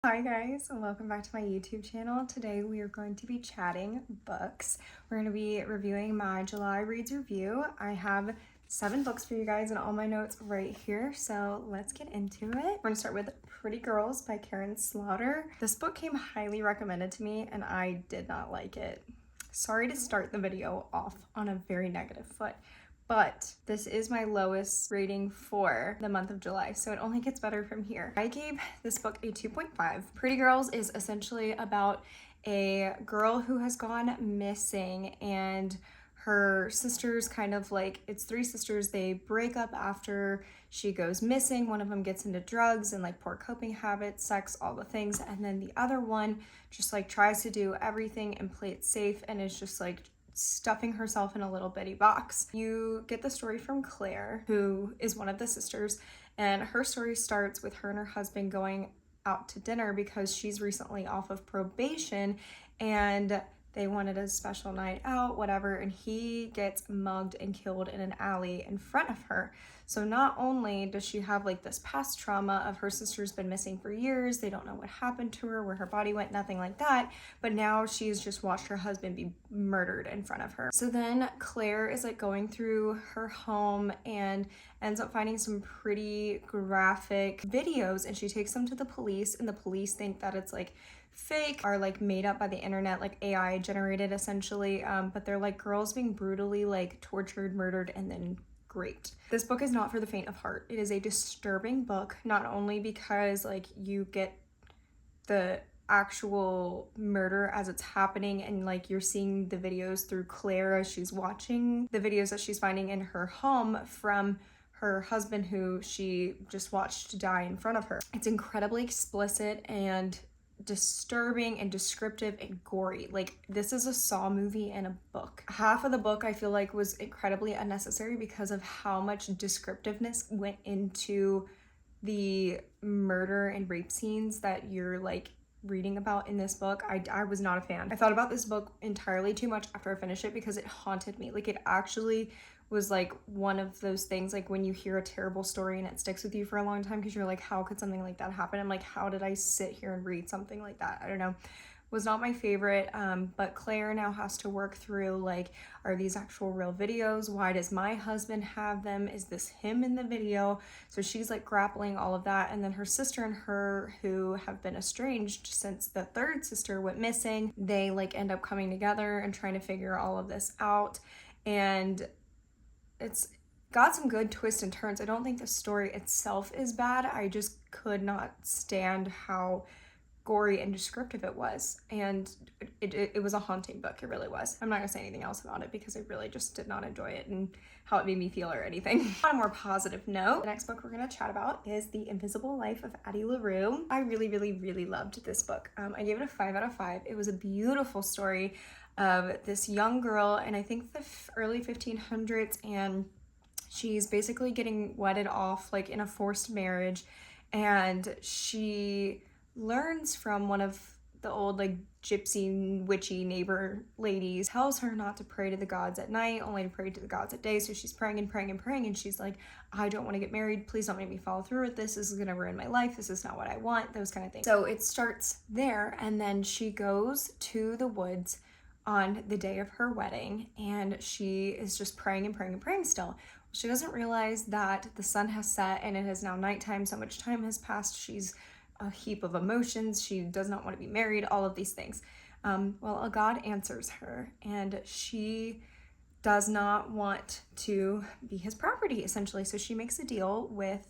Hi guys, and welcome back to my YouTube channel. Today we are going to be chatting books. We're going to be reviewing my July Reads Review. I have 7 books for you guys and all my notes right here, so let's get into it. We're going to start with Pretty Girls by Karen Slaughter. This book came highly recommended to me and I did not like it. Sorry to start the video off on a very negative foot, but this is my lowest rating for the month of July, so it only gets better from here. I gave this book a 2.5. Pretty Girls is essentially about a girl who has gone missing, and her sisters it's 3 sisters, they break up after she goes missing. One of them gets into drugs and poor coping habits, sex, all the things, and then the other one just tries to do everything and play it safe and is just stuffing herself in a little bitty box. You get the story from Claire, who is one of the sisters, and her story starts with her and her husband going out to dinner because she's recently off of probation and they wanted a special night out, whatever, and he gets mugged and killed in an alley in front of her. So not only does she have this past trauma of her sister's been missing for years, they don't know what happened to her, where her body went, nothing like that, but now she's just watched her husband be murdered in front of her. So then Claire is going through her home and ends up finding some pretty graphic videos, and she takes them to the police, and the police think that it's fake, are made up by the internet, AI generated essentially, but they're girls being brutally tortured, murdered, and then raped. This book is not for the faint of heart. It is a disturbing book, not only because you get the actual murder as it's happening and you're seeing the videos through Claire as she's watching the videos that she's finding in her home from her husband who she just watched die in front of her. It's incredibly explicit and disturbing and descriptive and gory. This is a Saw movie in a book. Half of the book I feel was incredibly unnecessary because of how much descriptiveness went into the murder and rape scenes that you're reading about in this book. I was not a fan. I thought about this book entirely too much after I finished it because it haunted me. It actually was one of those things when you hear a terrible story and it sticks with you for a long time because you're how could something like that happen? I'm how did I sit here and read something like that? I don't know. Was not my favorite, but Claire now has to work through are these actual real videos? Why does my husband have them? Is this him in the video? So she's grappling all of that, and then her sister and her, who have been estranged since the 3rd sister went missing, they end up coming together and trying to figure all of this out, and it's got some good twists and turns. I don't think the story itself is bad. I just could not stand how gory and descriptive it was, and it was a haunting book. It really was. I'm not gonna say anything else about it because I really just did not enjoy it and how it made me feel or anything. On a more positive note, the next book we're gonna chat about is The Invisible Life of Addie Larue. I really loved this book. I gave it a 5 out of 5. It was a beautiful story of this young girl, and I think the early 1500s, and she's basically getting wedded off in a forced marriage, and she learns from one of the old gypsy witchy neighbor ladies, tells her not to pray to the gods at night, only to pray to the gods at day. So she's praying and praying and praying, and she's I don't want to get married, please don't make me follow through with this is gonna ruin my life, this is not what I want, those kind of things. So it starts there, and then she goes to the woods on the day of her wedding, and she is just praying and praying and praying still. She doesn't realize that the sun has set and it is now nighttime. So much time has passed. She's a heap of emotions. She does not want to be married, all of these things. Well, a god answers her, and she does not want to be his property, essentially. So she makes a deal with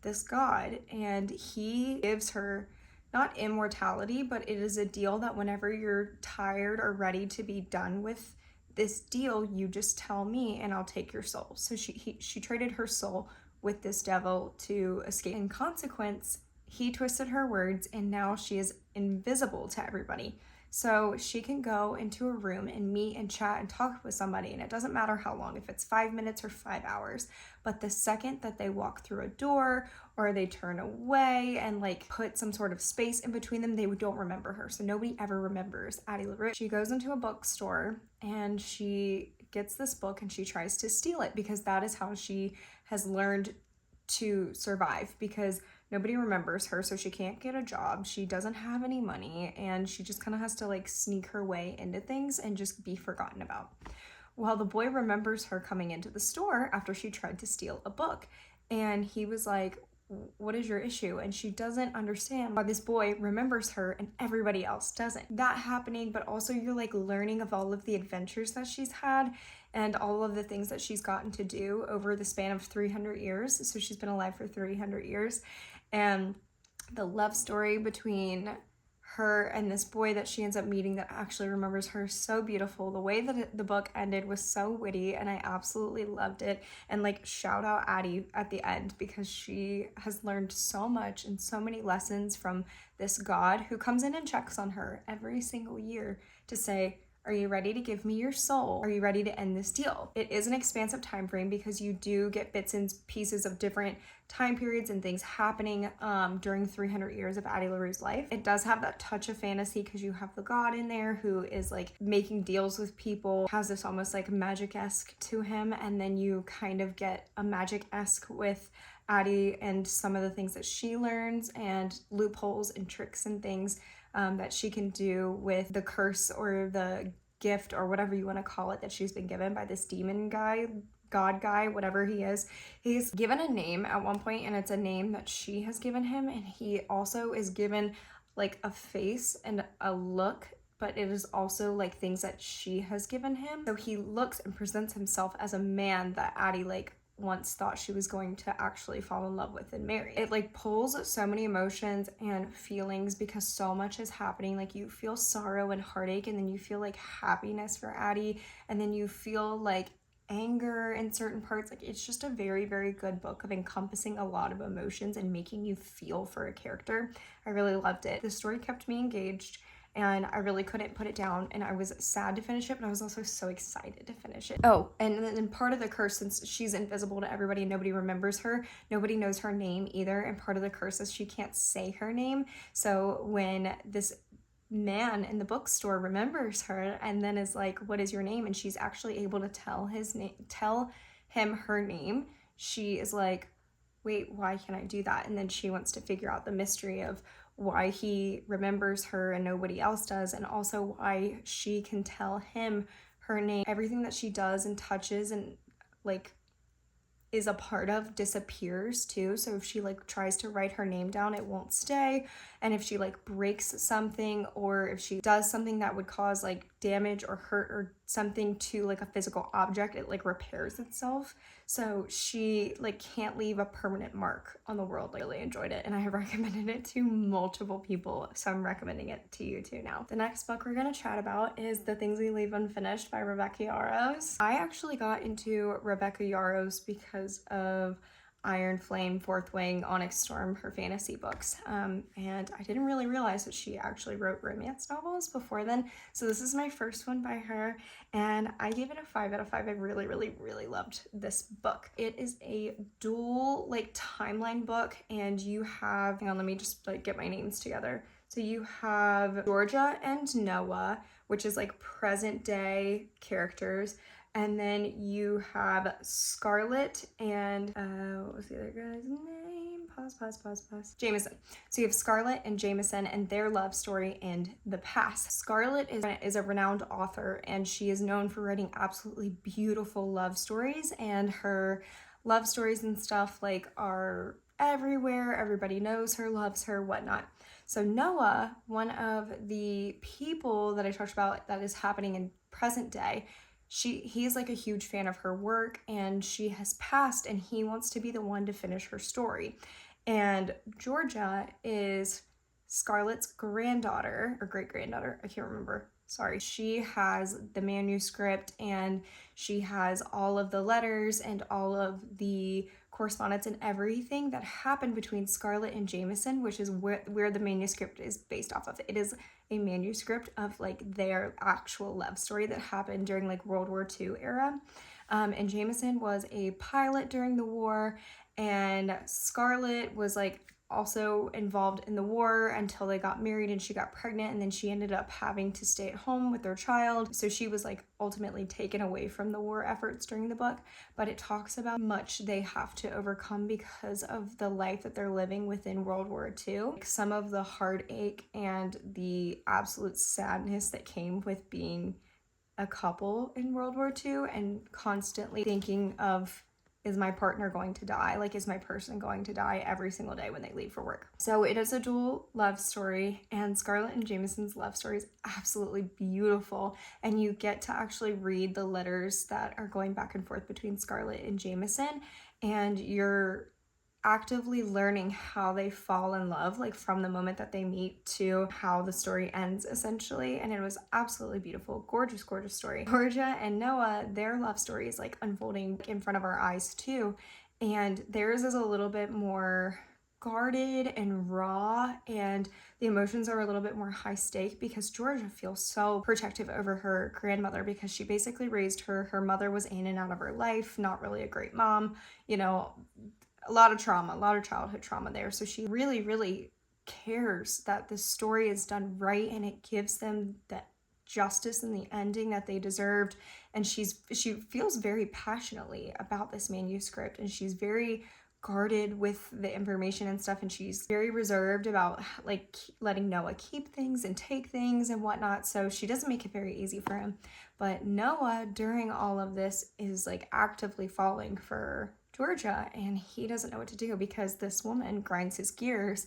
this god, and he gives her not immortality, but it is a deal that whenever you're tired or ready to be done with this deal, you just tell me and I'll take your soul. So she traded her soul with this devil to escape. In consequence, he twisted her words, and now she is invisible to everybody. So she can go into a room and meet and chat and talk with somebody, and it doesn't matter how long, if it's 5 minutes or 5 hours. But the second that they walk through a door or they turn away and put some sort of space in between them, they don't remember her. So nobody ever remembers Addie Larue. She goes into a bookstore and she gets this book and she tries to steal it because that is how she has learned to survive, because nobody remembers her, so she can't get a job. She doesn't have any money, and she just kind of has to like sneak her way into things and just be forgotten about. Well, the boy remembers her coming into the store after she tried to steal a book. And he was like, what is your issue? And she doesn't understand why this boy remembers her and everybody else doesn't. That happening, but also you're like learning of all of the adventures that she's had and all of the things that she's gotten to do over the span of 300 years. So she's been alive for 300 years. And the love story between her and this boy that she ends up meeting that actually remembers her is so beautiful. The way that the book ended was so witty, and I absolutely loved it. And like, shout out Addie at the end, because she has learned so much and so many lessons from this god who comes in and checks on her every single year to say, are you ready to give me your soul? Are you ready to end this deal? It is an expansive time frame because you do get bits and pieces of different time periods and things happening during 300 years of Addie LaRue's life. It does have that touch of fantasy because you have the god in there who is like making deals with people, has this almost like magic-esque to him, and then you kind of get a magic-esque with Addie and some of the things that she learns and loopholes and tricks and things that she can do with the curse or the gift or whatever you want to call it that she's been given by this demon guy, god guy, whatever he is. He's given a name at one point, and it's a name that she has given him, and he also is given like a face and a look, but it is also like things that she has given him. So he looks and presents himself as a man that Addie like once thought she was going to actually fall in love with and marry. It like pulls so many emotions and feelings because so much is happening. Like, you feel sorrow and heartache, and then you feel like happiness for Addie, and then you feel like anger in certain parts. Like, it's just a very, very good book of encompassing a lot of emotions and making you feel for a character. I really loved it. The story kept me engaged, and I really couldn't put it down, and I was sad to finish it, but I was also so excited to finish it. Oh, and then part of the curse, since she's invisible to everybody and nobody remembers her, nobody knows her name either, and part of the curse is she can't say her name. So when this man in the bookstore remembers her and then is like, what is your name? And she's actually able to tell him her name, she is like, wait, why can't I do that? And then she wants to figure out the mystery of why he remembers her and nobody else does, and also why she can tell him her name. Everything that she does and touches and like is a part of disappears too. So if she like tries to write her name down, it won't stay. And if she like breaks something, or if she does something that would cause like damage or hurt or something to like a physical object, it like repairs itself. So she like can't leave a permanent mark on the world. I really enjoyed it, and I have recommended it to multiple people, so I'm recommending it to you too now. The next book we're gonna chat about is The Things We Leave Unfinished by Rebecca Yarros. I actually got into Rebecca Yarros because of Iron Flame, Fourth Wing, Onyx Storm, her fantasy books. And I didn't really realize that she actually wrote romance novels before then. So this is my first one by her, and I gave it a 5 out of 5. I really, really, really loved this book. It is a dual like timeline book, and you have, hang on, let me just like get my names together. So you have Georgia and Noah, which is like present day characters. And then you have Scarlett and, what was the other guy's name? Pause. Jameson. So you have Scarlett and Jameson and their love story in the past. Scarlett is a renowned author, and she is known for writing absolutely beautiful love stories, and her love stories and stuff like are everywhere. Everybody knows her, loves her, whatnot. So Noah, one of the people that I talked about that is happening in present day, he's like a huge fan of her work, and she has passed, and he wants to be the one to finish her story. And Georgia is Scarlett's granddaughter or great-granddaughter, I can't remember. Sorry. She has the manuscript, and she has all of the letters and all of the correspondence and everything that happened between Scarlett and Jameson, which is where the manuscript is based off of. It is a manuscript of like their actual love story that happened during like World War II era. And Jameson was a pilot during the war, and Scarlett was like also involved in the war until they got married and she got pregnant, and then she ended up having to stay at home with their child. So she was like ultimately taken away from the war efforts during the book, but it talks about how much they have to overcome because of the life that they're living within World War II. Like some of the heartache and the absolute sadness that came with being a couple in World War II and constantly thinking of, is my partner going to die? Like, is my person going to die every single day when they leave for work? So it is a dual love story, and Scarlett and Jameson's love story is absolutely beautiful. And you get to actually read the letters that are going back and forth between Scarlett and Jameson, and you're actively learning how they fall in love, like from the moment that they meet to how the story ends, essentially. And it was absolutely beautiful, gorgeous, gorgeous story. Georgia and Noah, their love story is like unfolding in front of our eyes too, and theirs is a little bit more guarded and raw, and the emotions are a little bit more high stake because Georgia feels so protective over her grandmother because she basically raised her. Her mother was in and out of her life, not really a great mom, you know, a lot of trauma, a lot of childhood trauma there. So she really, really cares that the story is done right and it gives them that justice and the ending that they deserved. And she feels very passionately about this manuscript, and she's very guarded with the information and stuff, and she's very reserved about like letting Noah keep things and take things and whatnot. So she doesn't make it very easy for him. But Noah, during all of this, is like actively falling for Georgia, and he doesn't know what to do because this woman grinds his gears,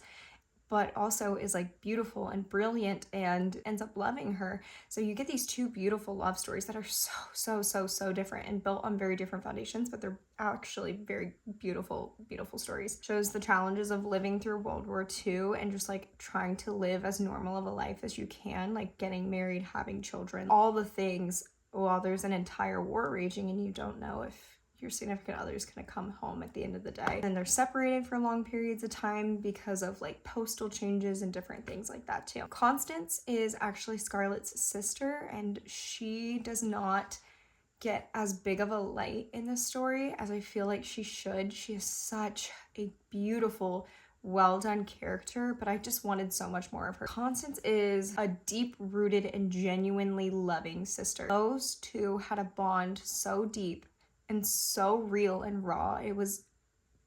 but also is like beautiful and brilliant and ends up loving her. So you get these two beautiful love stories that are so different and built on very different foundations, but they're actually very beautiful, beautiful stories. Shows the challenges of living through World War II and just like trying to live as normal of a life as you can, like getting married, having children, all the things while there's an entire war raging and you don't know if your significant other is going to come home at the end of the day. And they're separated for long periods of time because of like postal changes and different things like that too. Constance is actually Scarlett's sister, and she does not get as big of a light in this story as I feel like she should. She is such a beautiful, well done character, but I just wanted so much more of her. Constance is a deep-rooted and genuinely loving sister. Those two had a bond so deep and so real and raw. It was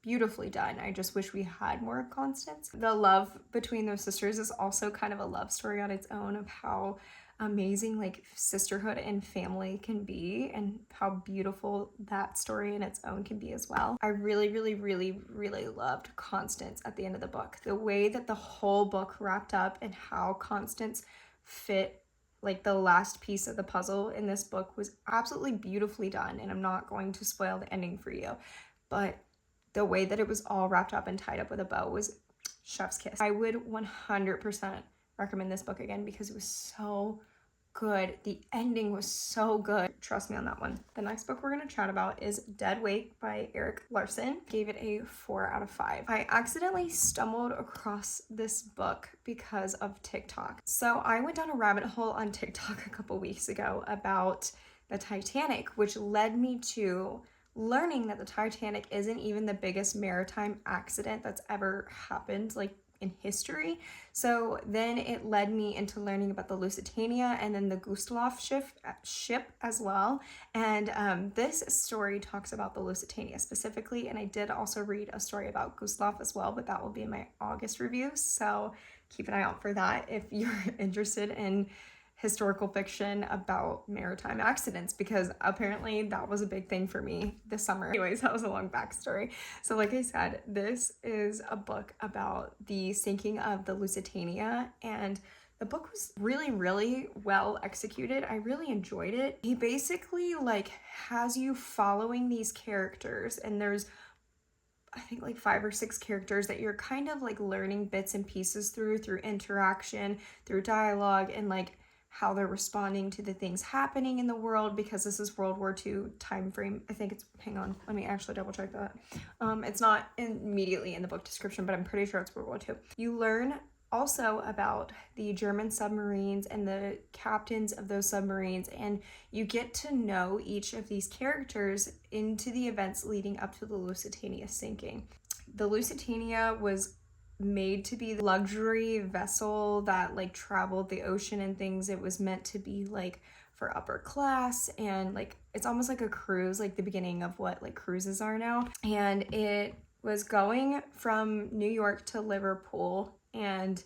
beautifully done. I just wish we had more of Constance. The love between those sisters is also kind of a love story on its own of how amazing like sisterhood and family can be and how beautiful that story in its own can be as well. I really loved Constance at the end of the book. The way that the whole book wrapped up and how Constance fit like the last piece of the puzzle in this book was absolutely beautifully done, and I'm not going to spoil the ending for you, but the way that it was all wrapped up and tied up with a bow was chef's kiss. I would 100% recommend this book again because it was so good. The ending was so good. Trust me on that one. The next book we're going to chat about is Dead Weight by Erik Larson. Gave it a 4 out of 5. I accidentally stumbled across this book because of TikTok. So I went down a rabbit hole on TikTok a couple weeks ago about the Titanic, which led me to learning that the Titanic isn't even the biggest maritime accident that's ever happened, like in history. So then it led me into learning about the Lusitania and then the Gustav ship as well. And this story talks about the Lusitania specifically, and I did also read a story about Gustav as well, but that will be in my August review, so keep an eye out for that if you're interested in historical fiction about maritime accidents, because apparently that was a big thing for me this summer. Anyways, that was a long backstory. So like I said, this is a book about the sinking of the Lusitania, and the book was really well executed. I really enjoyed it. He basically like has you following these characters, and there's I think like 5 or 6 characters that you're kind of like learning bits and pieces through interaction, through dialogue, and like how they're responding to the things happening in the world, because this is World War II time frame. I think it's, hang on, let me actually double check that. It's not immediately in the book description, but I'm pretty sure it's World War II. You learn also about the German submarines and the captains of those submarines, and you get to know each of these characters into the events leading up to the Lusitania sinking. The Lusitania was made to be the luxury vessel that like traveled the ocean and things. It was meant to be like for upper class, and like it's almost like a cruise, like the beginning of what like cruises are now. And it was going from New York to Liverpool, and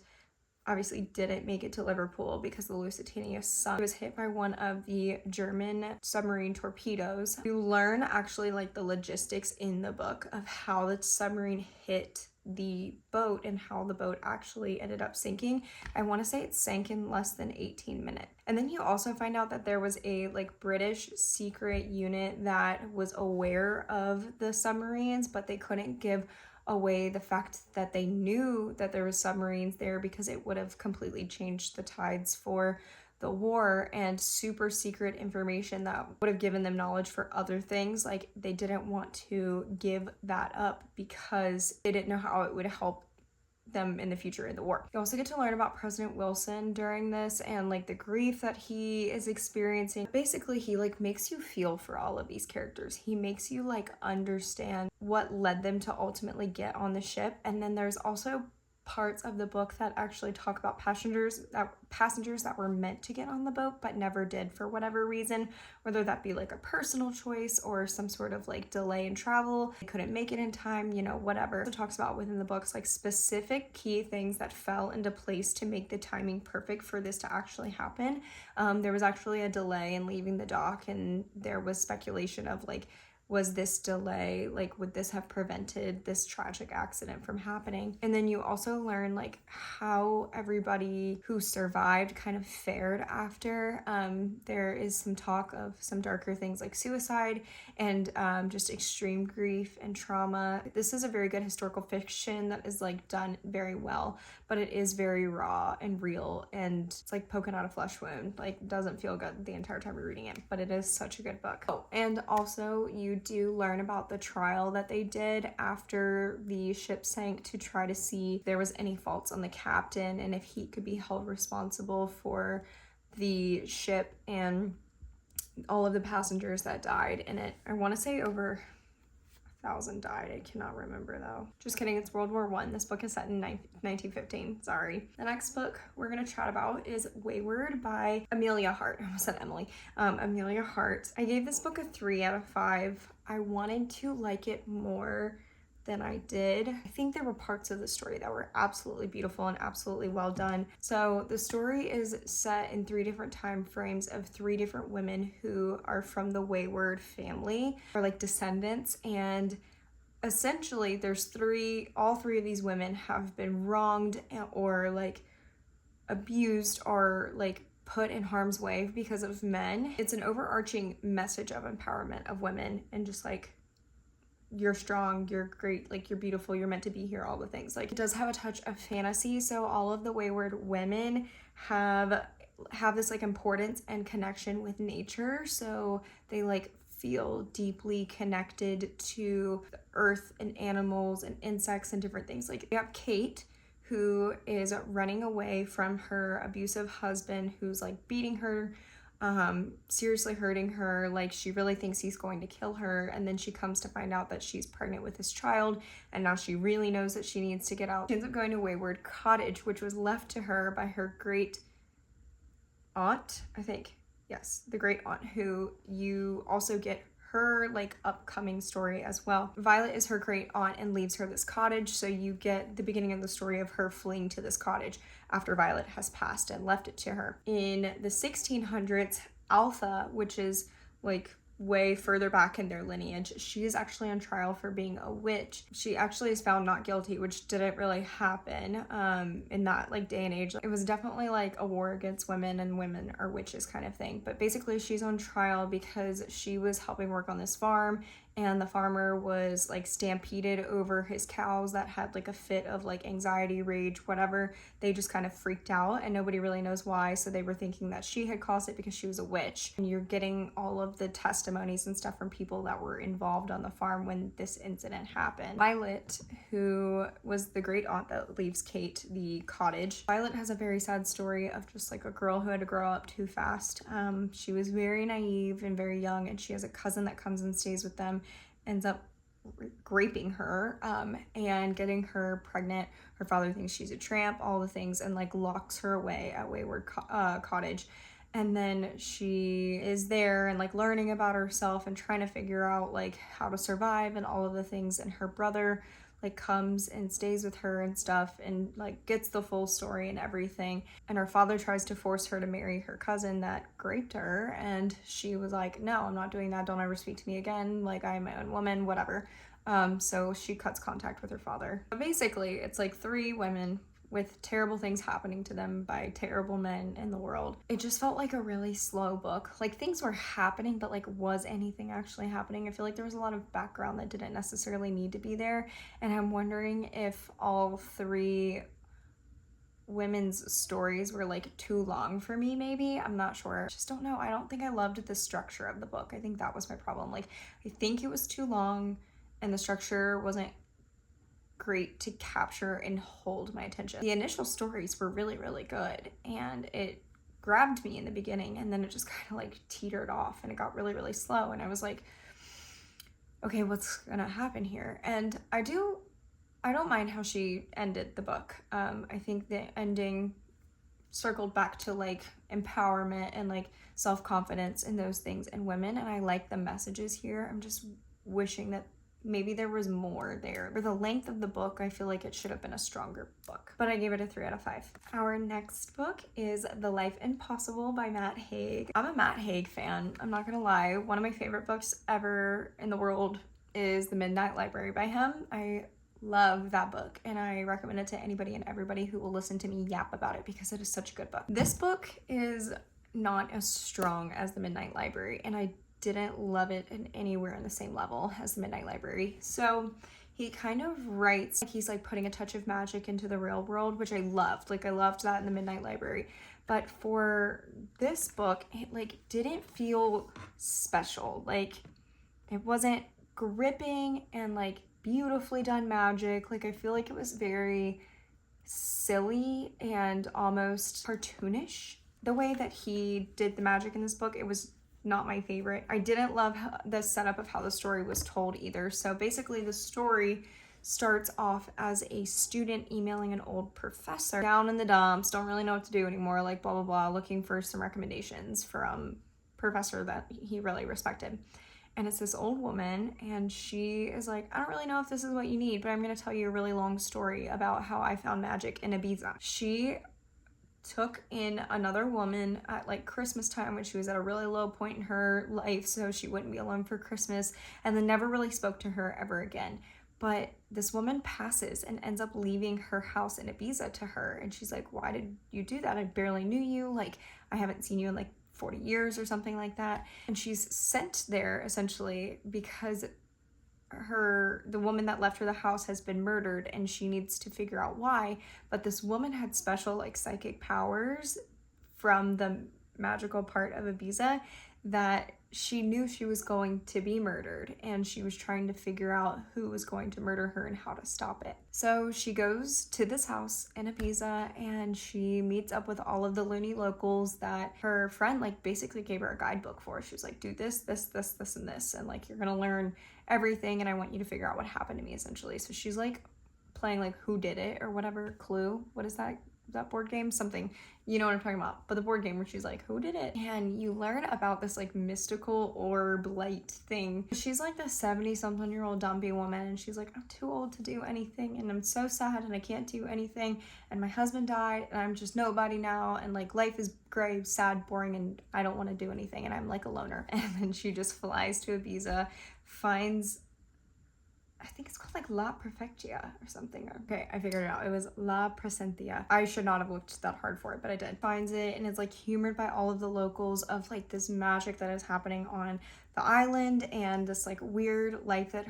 obviously didn't make it to Liverpool because the Lusitania sunk. It was hit by one of the German submarine torpedoes. You learn actually like the logistics in the book of how the submarine hit the boat and how the boat actually ended up sinking. I want to say it sank in less than 18 minutes. And then you also find out that there was a like British secret unit that was aware of the submarines, but they couldn't give away the fact that they knew that there was submarines there because it would have completely changed the tides for the war, and super secret information that would have given them knowledge for other things. Like they didn't want to give that up because they didn't know how it would help them in the future in the war. You also get to learn about President Wilson during this and like the grief that he is experiencing. Basically, he like makes you feel for all of these characters. He makes you like understand what led them to ultimately get on the ship. And then there's also parts of the book that actually talk about passengers that were meant to get on the boat but never did for whatever reason, whether that be like a personal choice or some sort of like delay in travel, they couldn't make it in time, you know, whatever. It talks about within the books like specific key things that fell into place to make the timing perfect for this to actually happen. There was actually a delay in leaving the dock, and there was speculation of like, was this delay, like, would this have prevented this tragic accident from happening? And then you also learn like how everybody who survived kind of fared after. There is some talk of some darker things like suicide and just extreme grief and trauma. This is a very good historical fiction that is like done very well, but it is very raw and real, and it's like poking out a flesh wound. Like, doesn't feel good the entire time you're reading it, but it is such a good book. Oh, and also you do learn about the trial that they did after the ship sank to try to see if there was any faults on the captain and if he could be held responsible for the ship and all of the passengers that died in it. I want to say over 1,000 died. I cannot remember though. Just kidding, it's World War I. This book is set in 1915. Sorry. The next book we're going to chat about is Weyward by Emilia Hart. I almost said Emily. Emilia Hart. I gave this book a 3 out of 5. I wanted to like it more than I did. I think there were parts of the story that were absolutely beautiful and absolutely well done. So the story is set in 3 different time frames of 3 different women who are from the Weyward family, or like descendants, and essentially there's all three of these women have been wronged or like abused or like put in harm's way because of men. It's an overarching message of empowerment of women and just like, you're strong, you're great, like you're beautiful, you're meant to be here, all the things. Like, it does have a touch of fantasy, so all of the Weyward women have this like importance and connection with nature, so they like feel deeply connected to the earth and animals and insects and different things. Like, you have Kate, who is running away from her abusive husband who's like beating her, seriously hurting her. Like, she really thinks he's going to kill her, and then she comes to find out that she's pregnant with his child, and now she really knows that she needs to get out. She ends up going to Weyward Cottage, which was left to her by her great aunt, I think. Yes, the great aunt, who you also get her like upcoming story as well. Violet is her great aunt and leaves her this cottage, so you get the beginning of the story of her fleeing to this cottage after Violet has passed and left it to her. In the 1600s, Altha, which is like way further back in their lineage, she is actually on trial for being a witch. She actually is found not guilty, which didn't really happen in that like day and age. It was definitely like a war against women and women are witches kind of thing. But basically she's on trial because she was helping work on this farm, and the farmer was like stampeded over his cows that had like a fit of like anxiety, rage, whatever. They just kind of freaked out and nobody really knows why, so they were thinking that she had caused it because she was a witch. And you're getting all of the testimonies and stuff from people that were involved on the farm when this incident happened. Violet, who was the great aunt that leaves Kate the cottage, Violet has a very sad story of just like a girl who had to grow up too fast. She was very naive and very young, and she has a cousin that comes and stays with them, ends up raping her and getting her pregnant. Her father thinks she's a tramp, all the things, and like locks her away at Weyward cottage. And then she is there and like learning about herself and trying to figure out like how to survive and all of the things. And her brother like comes and stays with her and stuff and like gets the full story and everything. And her father tries to force her to marry her cousin that raped her, and she was like, no, I'm not doing that, don't ever speak to me again, like I am my own woman, whatever. So she cuts contact with her father. But basically it's like 3 women with terrible things happening to them by terrible men in the world. It just felt like a really slow book. Like things were happening, but like was anything actually happening? I feel like there was a lot of background that didn't necessarily need to be there. And I'm wondering if all 3 women's stories were like too long for me, maybe. I'm not sure. I just don't know. I don't think I loved the structure of the book. I think that was my problem. Like I think it was too long and the structure wasn't great to capture and hold my attention. The initial stories were really, really good and it grabbed me in the beginning, and then it just kind of like teetered off and it got really, really slow, and I was like, okay, what's gonna happen here? And I don't mind how she ended the book. I think the ending circled back to like empowerment and like self-confidence and those things in women, and I like the messages here. I'm just wishing that maybe there was more there. For the length of the book, I feel like it should have been a stronger book, but I gave it a 3 out of 5. Our next book is The Life Impossible by Matt Haig. I'm a Matt Haig fan, I'm not gonna lie. One of my favorite books ever in the world is The Midnight Library by him. I love that book and I recommend it to anybody and everybody who will listen to me yap about it because it is such a good book. This book is not as strong as The Midnight Library, and I didn't love it in anywhere in the same level as The Midnight Library. So he kind of writes like he's like putting a touch of magic into the real world, which I loved. Like I loved that in The Midnight Library. But for this book, it like didn't feel special. Like it wasn't gripping and like beautifully done magic. Like I feel like it was very silly and almost cartoonish. The way that he did the magic in this book, it was not my favorite. I didn't love the setup of how the story was told either. So basically the story starts off as a student emailing an old professor down in the dumps, don't really know what to do anymore, like blah blah blah, looking for some recommendations from professor that he really respected. And it's this old woman, and she is like, I don't really know if this is what you need, but I'm gonna tell you a really long story about how I found magic in Ibiza. She took in another woman at like Christmas time when she was at a really low point in her life so she wouldn't be alone for Christmas, and then never really spoke to her ever again. But this woman passes and ends up leaving her house in Ibiza to her, and she's like, why did you do that? I barely knew you, like I haven't seen you in like 40 years or something like that. And she's sent there essentially because the woman that left her the house has been murdered, and she needs to figure out why. But this woman had special like psychic powers from the magical part of Ibiza that she knew she was going to be murdered, and she was trying to figure out who was going to murder her and how to stop it. So she goes to this house in Ibiza and she meets up with all of the loony locals that her friend like basically gave her a guidebook for. She was like, do this, this, this, this, and this, and like you're gonna learn everything, and I want you to figure out what happened to me, essentially. So she's like playing like Who Did It or whatever, Clue, what is that board game? Something, you know what I'm talking about, but the board game where she's like, who did it? And you learn about this like mystical orb light thing. She's like the 70-something-year-old dumpy woman, and she's like, I'm too old to do anything, and I'm so sad, and I can't do anything, and my husband died, and I'm just nobody now, and like life is gray, sad, boring, and I don't want to do anything, and I'm like a loner. And then she just flies to Ibiza, finds, I think it's called like La Prefectia or something. Okay, I figured it out. It was La Presentia. I should not have looked that hard for it, but I did. Finds it, and it's like humored by all of the locals of like this magic that is happening on the island, and this like weird life that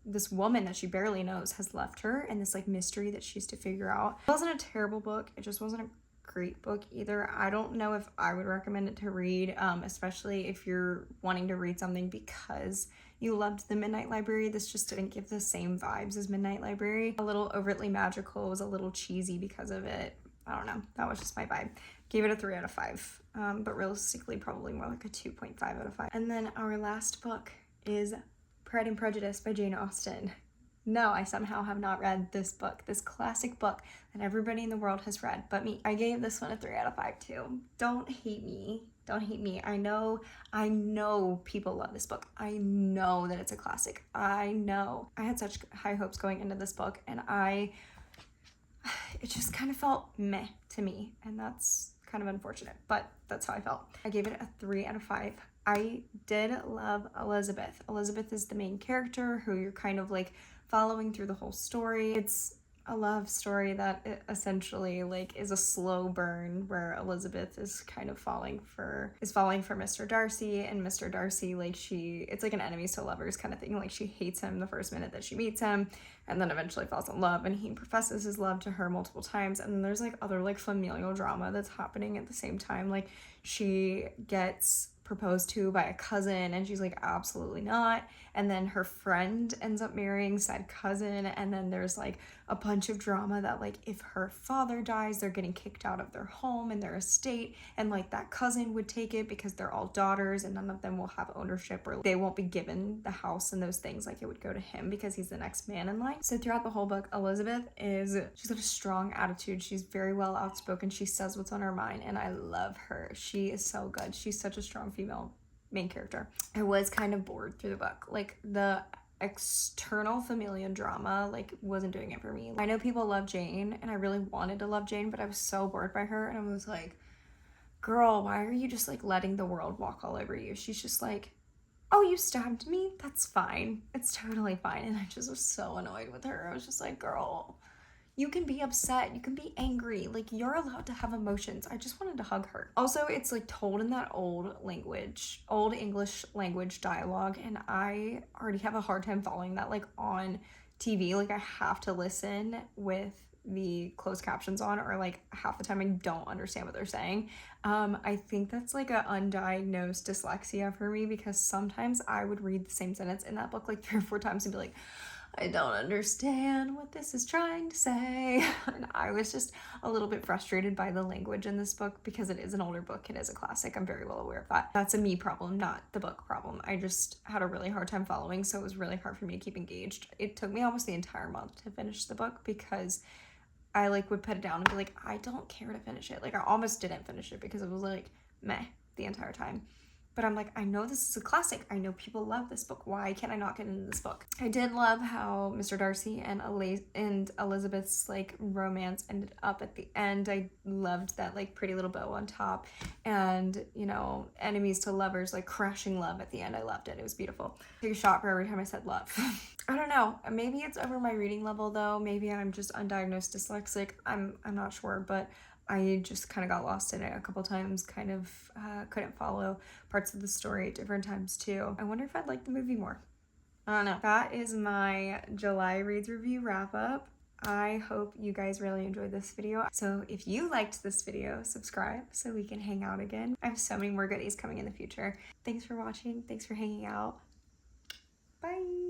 this woman that she barely knows has left her, and this like mystery that she's to figure out. It wasn't a terrible book. It just wasn't a great book either. I don't know if I would recommend it to read, especially if you're wanting to read something because you loved The Midnight Library. This just didn't give the same vibes as Midnight Library. A little overtly magical, was a little cheesy because of it. I don't know, that was just my vibe. Gave it a 3 out of 5, but realistically probably more like a 2.5 out of 5. And then our last book is Pride and Prejudice by Jane Austen. No, I somehow have not read this book, this classic book that everybody in the world has read but me. I gave this one a 3 out of 5 too. Don't hate me. Don't hate me. I know people love this book. I know that it's a classic. I know. I had such high hopes going into this book, and it just kind of felt meh to me, and that's kind of unfortunate, but that's how I felt. I gave it a 3 out of 5. I did love Elizabeth. Elizabeth is the main character who you're kind of like following through the whole story. It's a love story that essentially like is a slow burn where Elizabeth is kind of falling for Mr. Darcy, and Mr. Darcy, like it's like an enemies to lovers kind of thing. Like she hates him the first minute that she meets him, and then eventually falls in love, and he professes his love to her multiple times. And then there's like other like familial drama that's happening at the same time. Like she gets proposed to by a cousin and she's like, absolutely not. And then her friend ends up marrying said cousin, and then there's like a bunch of drama that like if her father dies, they're getting kicked out of their home and their estate, and like that cousin would take it because they're all daughters and none of them will have ownership, or they won't be given the house and those things. Like it would go to him because he's the next man in line. So throughout the whole book, she's got a strong attitude. She's very well outspoken. She says what's on her mind, and I love her. She is so good. She's such a strong female main character. I was kind of bored through the book. Like the external familial drama like wasn't doing it for me. I know people love Jane, and I really wanted to love Jane, but I was so bored by her, and I was like, girl, why are you just like letting the world walk all over you? She's just like, oh, you stabbed me? That's fine. It's totally fine. And I just was so annoyed with her. I was just like, girl, you can be upset, you can be angry, like you're allowed to have emotions. I just wanted to hug her. Also, it's like told in that old English language dialogue, and I already have a hard time following that like on TV. Like I have to listen with the closed captions on, or like half the time I don't understand what they're saying. I think that's like a undiagnosed dyslexia for me, because sometimes I would read the same sentence in that book like 3 or 4 times and be like, I don't understand what this is trying to say. And I was just a little bit frustrated by the language in this book because it is an older book. It is a classic. I'm very well aware of that. That's a me problem, not the book problem. I just had a really hard time following, so it was really hard for me to keep engaged. It took me almost the entire month to finish the book because I like would put it down and be like, I don't care to finish it. Like I almost didn't finish it because it was like meh the entire time. But I'm like, I know this is a classic. I know people love this book. Why can't I not get into this book? I did love how Mr. Darcy and Elizabeth's like romance ended up at the end. I loved that like pretty little bow on top, and you know, enemies to lovers, like crashing love at the end. I loved it. It was beautiful. Take a shot for every time I said love. I don't know. Maybe it's over my reading level though. Maybe I'm just undiagnosed dyslexic. I'm not sure, but I just kind of got lost in it a couple times, kind of couldn't follow parts of the story at different times too. I wonder if I'd like the movie more. I don't know. That is my July Reads Review wrap up. I hope you guys really enjoyed this video. So if you liked this video, subscribe so we can hang out again. I have so many more goodies coming in the future. Thanks for watching. Thanks for hanging out. Bye.